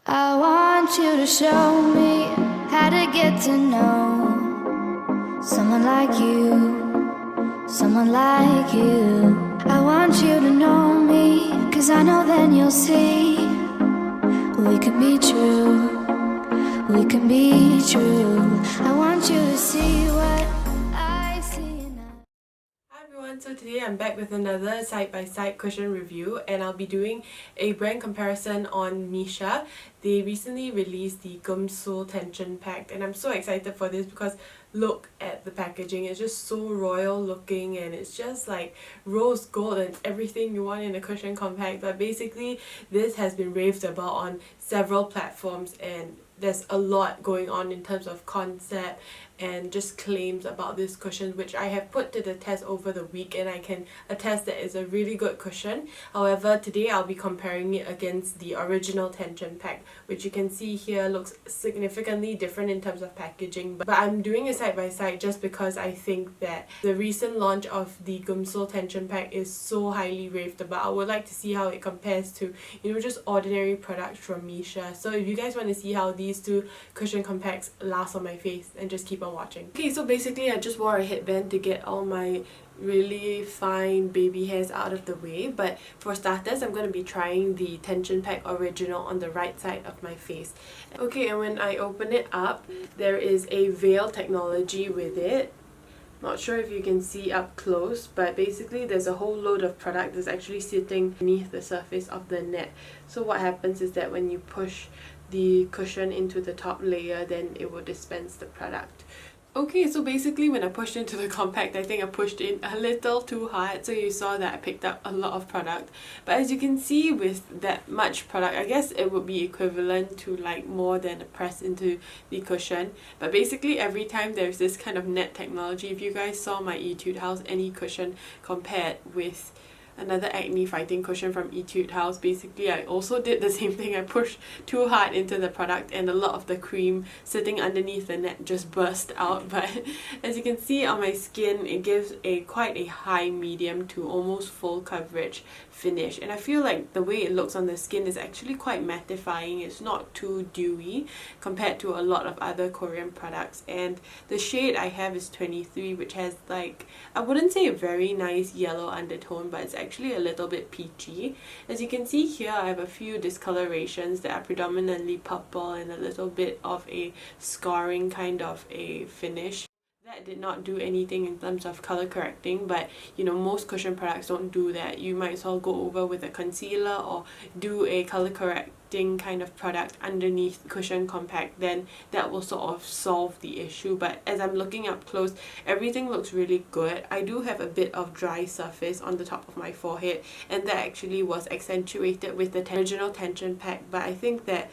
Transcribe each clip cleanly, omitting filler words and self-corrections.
I want you to show me how to get to know someone like you, someone like you. I want you to know me, 'cause I know then you'll see we could be true, we can be true. I want you to see what I see now. Hi everyone, so today I'm back with another side-by-side cushion review, and I'll be doing a brand comparison on Missha. They recently released the Geumsul Tension Pact, and I'm so excited for this because look at the packaging. It's just so royal looking, and it's just like rose gold and everything you want in a cushion compact. But basically this has been raved about on several platforms, and there's a lot going on in terms of concept and just claims about this cushion, which I have put to the test over the week, and I can attest that it's a really good cushion. However, today I'll be comparing it against the original Tension Pact, which you can see here looks significantly different in terms of packaging, but I'm doing a side by side just because I think that the recent launch of the Geumsul Tension Pact is so highly raved about. I would like to see how it compares to, just ordinary products from Missha. So if you guys want to see how these two cushion compacts last on my face, and just keep on watching. Okay, so basically I just wore a headband to get all my really fine baby hairs out of the way, but for starters I'm going to be trying the Tension Pact original on the right side of my face. Okay, and when I open it up, there is a veil technology with it. Not sure if you can see up close, but basically there's a whole load of product that's actually sitting beneath the surface of the net. So what happens is that when you push the cushion into the top layer, then it will dispense the product. Okay, so basically when I pushed into the compact, I think I pushed in a little too hard, so you saw that I picked up a lot of product. But as you can see, with that much product, I guess it would be equivalent to like more than a press into the cushion. But basically every time there's this kind of net technology, if you guys saw my Etude House Any cushion compared with another acne fighting cushion from Etude House, basically I also did the same thing. I pushed too hard into the product, and a lot of the cream sitting underneath the net just burst out. But as you can see on my skin, it gives quite a high medium to almost full coverage finish, and I feel like the way it looks on the skin is actually quite mattifying. It's not too dewy compared to a lot of other Korean products, and the shade I have is 23, which has like, I wouldn't say a very nice yellow undertone, but it's actually a little bit peachy. As you can see here, I have a few discolorations that are predominantly purple and a little bit of a scarring kind of a finish. That did not do anything in terms of color correcting, but most cushion products don't do that. You might as well go over with a concealer or do a color correcting kind of product underneath cushion compact, then that will sort of solve the issue. But as I'm looking up close, everything looks really good. I do have a bit of dry surface on the top of my forehead, and that actually was accentuated with the original Tension Pact, but I think that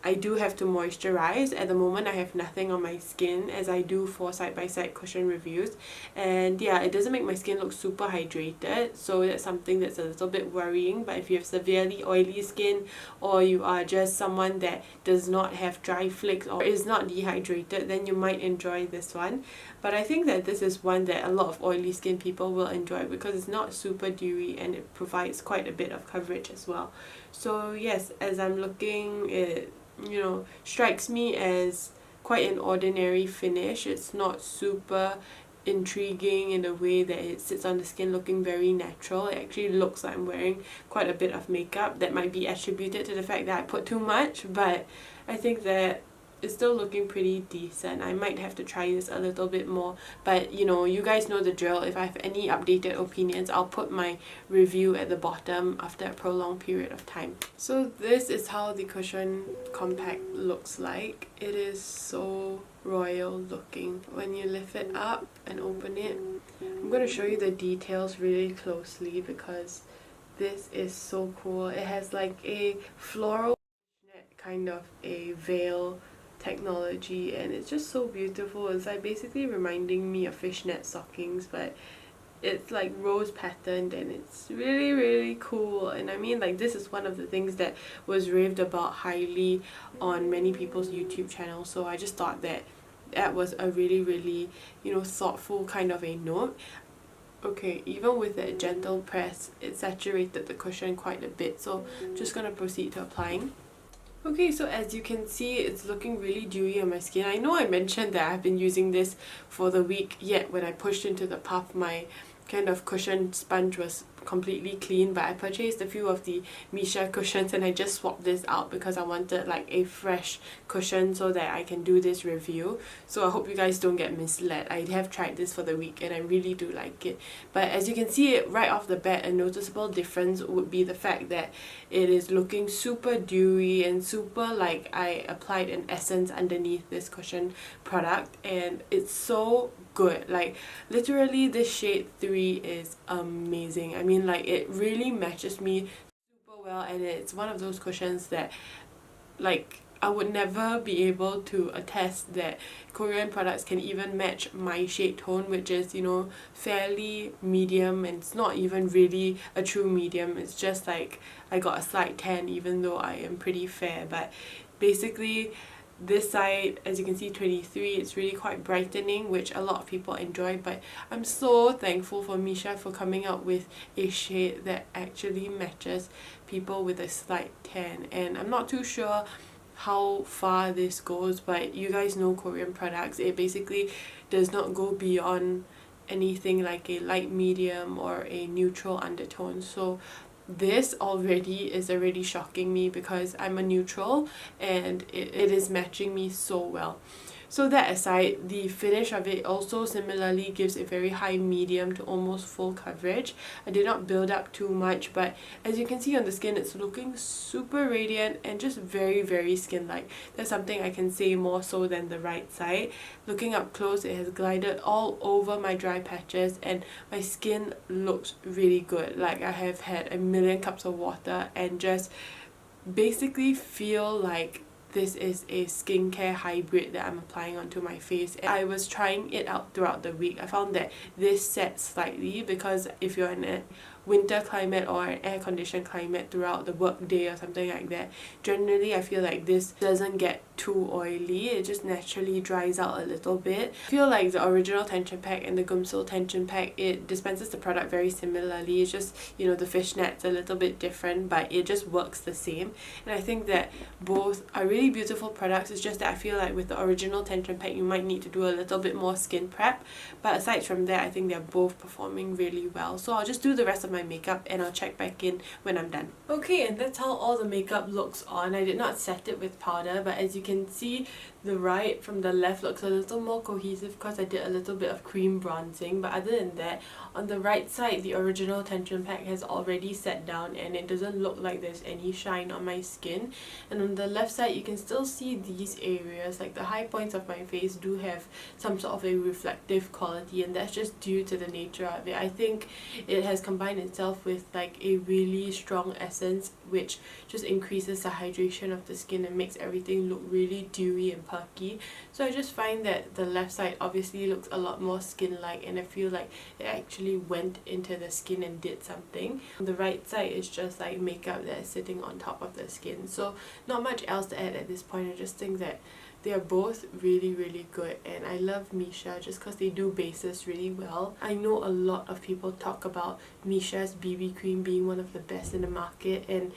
I do have to moisturize. At the moment I have nothing on my skin, as I do for side-by-side cushion reviews, and yeah, it doesn't make my skin look super hydrated, so that's something that's a little bit worrying. But if you have severely oily skin, or you are just someone that does not have dry flakes or is not dehydrated, then you might enjoy this one. But I think that this is one that a lot of oily skin people will enjoy because it's not super dewy and it provides quite a bit of coverage as well. So yes, as I'm looking, it strikes me as quite an ordinary finish. It's not super intriguing in a way that it sits on the skin looking very natural. It actually looks like I'm wearing quite a bit of makeup. That might be attributed to the fact that I put too much, but I think that it's still looking pretty decent. I might have to try this a little bit more, but you guys know the drill. If I have any updated opinions, I'll put my review at the bottom after a prolonged period of time. So this is how the cushion compact looks like. It is so royal looking. When you lift it up and open it, I'm going to show you the details really closely because this is so cool. It has like a floral kind of a veil technology, and it's just so beautiful. It's like basically reminding me of fishnet stockings, but it's like rose patterned, and it's really, really cool. And I mean, like, this is one of the things that was raved about highly on many people's YouTube channels, so I just thought that that was a really, really thoughtful kind of a note. Okay, even with that gentle press, it saturated the cushion quite a bit, so I'm just gonna proceed to applying. Okay, so as you can see, it's looking really dewy on my skin. I know I mentioned that I've been using this for the week, yet when I pushed into the puff, my kind of cushion sponge was completely clean, but I purchased a few of the Missha cushions and I just swapped this out because I wanted like a fresh cushion so that I can do this review. So I hope you guys don't get misled. I have tried this for the week and I really do like it. But as you can see right off the bat, a noticeable difference would be the fact that it is looking super dewy and super like I applied an essence underneath this cushion product, and it's so good. Like literally this shade 3 is amazing. I mean, like it really matches me super well, and it's one of those cushions that like I would never be able to attest that Korean products can even match my shade tone, which is, you know, fairly medium, and it's not even really a true medium. It's just like I got a slight tan even though I am pretty fair. But basically this side, as you can see, 23, it's really quite brightening, which a lot of people enjoy. But I'm so thankful for Missha for coming out with a shade that actually matches people with a slight tan. And I'm not too sure how far this goes, but you guys know Korean products, it basically does not go beyond anything like a light medium or a neutral undertone. So this is already shocking me because I'm a neutral and it is matching me so well. So that aside, the finish of it also similarly gives a very high medium to almost full coverage. I did not build up too much, but as you can see on the skin, it's looking super radiant and just very, very skin-like. That's something I can say more so than the right side. Looking up close, it has glided all over my dry patches and my skin looks really good. Like I have had a million cups of water and just basically feel like this is a skincare hybrid that I'm applying onto my face. I was trying it out throughout the week. I found that this sets slightly because if you're in a winter climate or an air conditioned climate throughout the work day or something like that, generally I feel like this doesn't get too oily. It just naturally dries out a little bit. I feel like the original Tension Pack and the Geumsul Tension Pack, it dispenses the product very similarly. It's just, you know, the fishnet's a little bit different, but it just works the same. And I think that both are really beautiful products. It's just that I feel like with the original Tension Pack you might need to do a little bit more skin prep, but aside from that I think they're both performing really well. So I'll just do the rest of my makeup and I'll check back in when I'm done. Okay, and that's how all the makeup looks on. I did not set it with powder, but as you can see, the right from the left looks a little more cohesive because I did a little bit of cream bronzing. But other than that, on the right side, the original Tension Pack has already set down and it doesn't look like there's any shine on my skin. And on the left side, you can still see these areas, like the high points of my face do have some sort of a reflective quality, and that's just due to the nature of it. I think it has combined itself with like a really strong essence which just increases the hydration of the skin and makes everything look really dewy and perky. So I just find that the left side obviously looks a lot more skin-like, and I feel like it actually went into the skin and did something. The right side is just like makeup that is sitting on top of the skin. So not much else to add at this point. I just think that they are both really, really good, and I love Missha just because they do bases really well. I know a lot of people talk about Missha's BB cream being one of the best in the market, and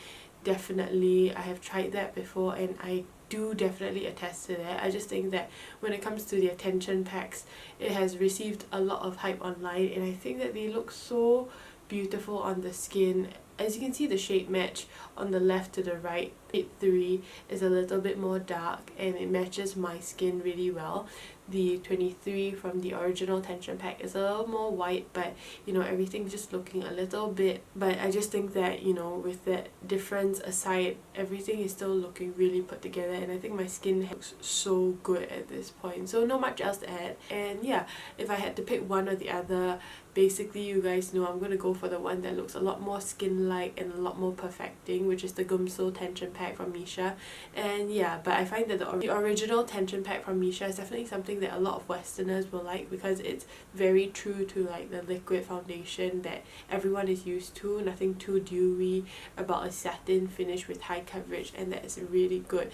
definitely I have tried that before and I do definitely attest to that. I just think that when it comes to the Tension Packs, it has received a lot of hype online, and I think that they look so beautiful on the skin. As you can see, the shade match on the left to the right, shade 3 is a little bit more dark and it matches my skin really well. The 23 from the original Tension Pack is a little more white, but you know, everything's just looking a little bit, but I just think that, you know, with that difference aside, everything is still looking really put together, and I think my skin looks so good at this point. So not much else to add, and yeah, if I had to pick one or the other, basically you guys know I'm going to go for the one that looks a lot more skin-like and a lot more perfecting, which is the Geumsul Tension Pack from Missha. And yeah, but I find that the original Tension Pack from Missha is definitely something that a lot of Westerners will like because it's very true to like the liquid foundation that everyone is used to. Nothing too dewy, about a satin finish with high coverage, and that is really good.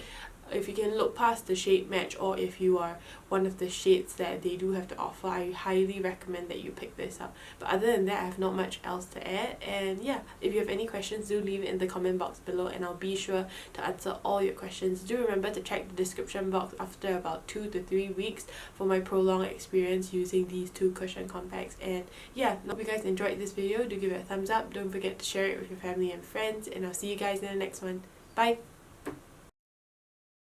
if you can look past the shade match, or if you are one of the shades that they do have to offer, I highly recommend that you pick this up. But other than that, I have not much else to add. And yeah, if you have any questions, do leave it in the comment box below and I'll be sure to answer all your questions. Do remember to check the description box after about 2 to 3 weeks for my prolonged experience using these two cushion compacts. And yeah, hope you guys enjoyed this video. Do give it a thumbs up. Don't forget to share it with your family and friends, and I'll see you guys in the next one. Bye!